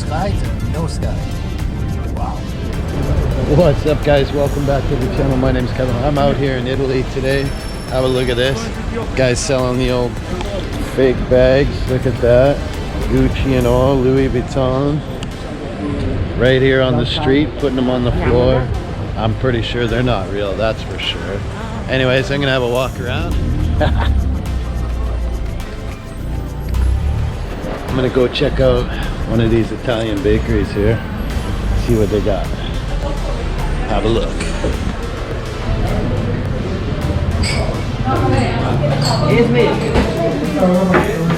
sky to no sky. Wow. What's up, guys? Welcome back to the channel. My name is Kevin. I'm out here in Italy today. Have a look at this. Guys selling the old fake bags. Look at that. Gucci and all, Louis Vuitton. Right here on the street, putting them on the floor. I'm pretty sure they're not real, that's for sure. Anyways, I'm gonna have a walk around. I'm gonna go check out one of these Italian bakeries here. See what they got. Have a look.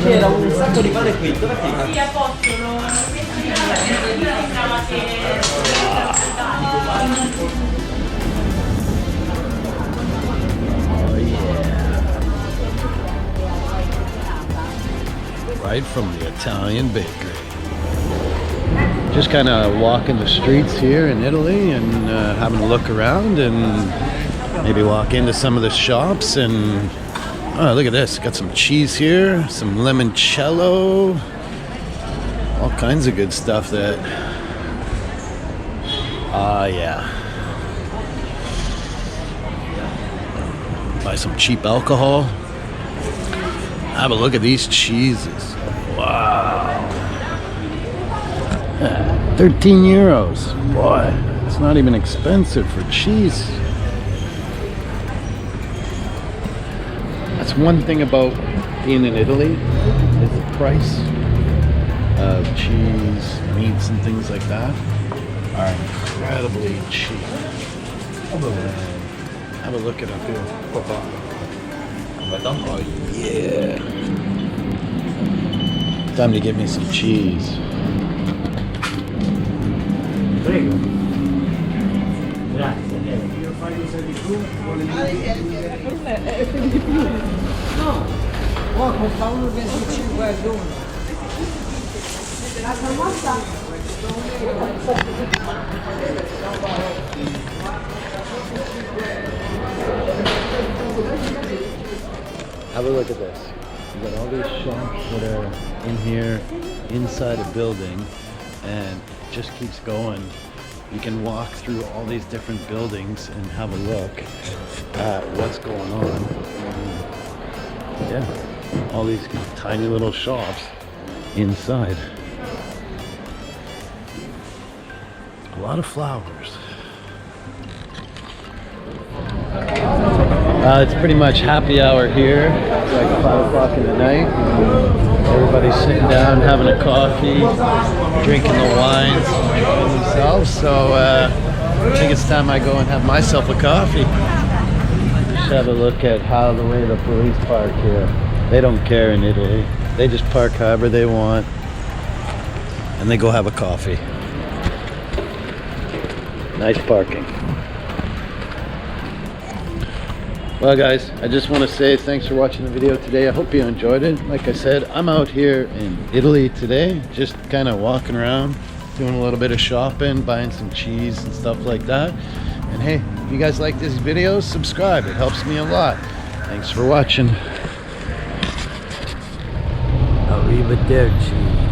C'era un sacco di pane qui, dove figa? Oh yeah. Right from the Italian bakery. Just kind of walking the streets here in Italy and having a look around and maybe walk into some of the shops and oh, look at this. Got some cheese here, some limoncello, all kinds of good stuff that yeah. Buy some cheap alcohol. Have a look at these cheeses. Wow. 13 euros. Boy, it's not even expensive for cheese. That's one thing about being in Italy is the price of cheese, meats and things like that are incredibly cheap. Have a look at up here. Oh yeah. Time to get me some cheese. Prego. Grazie. No, costa 1,25 al giorno. La salmossa? Have a look at this. You got all these shops that are in here, inside a building, and it just keeps going. You can walk through all these different buildings and have a look at what's going on. Yeah, all these tiny little shops inside. A lot of flowers. It's pretty much happy hour here. It's like 5 o'clock in the night. Everybody's sitting down, having a coffee, drinking the wines, enjoying themselves. So I think it's time I go and have myself a coffee. Just have a look at how the way the police park here. They don't care in Italy. They just park however they want and they go have a coffee. Nice parking. Well guys, I just want to say thanks for watching the video today. I hope you enjoyed it. Like I said, I'm out here in Italy today, just kind of walking around, doing a little bit of shopping, buying some cheese and stuff like that. And hey, if you guys like these videos, subscribe. It helps me a lot. Thanks for watching. Arrivederci.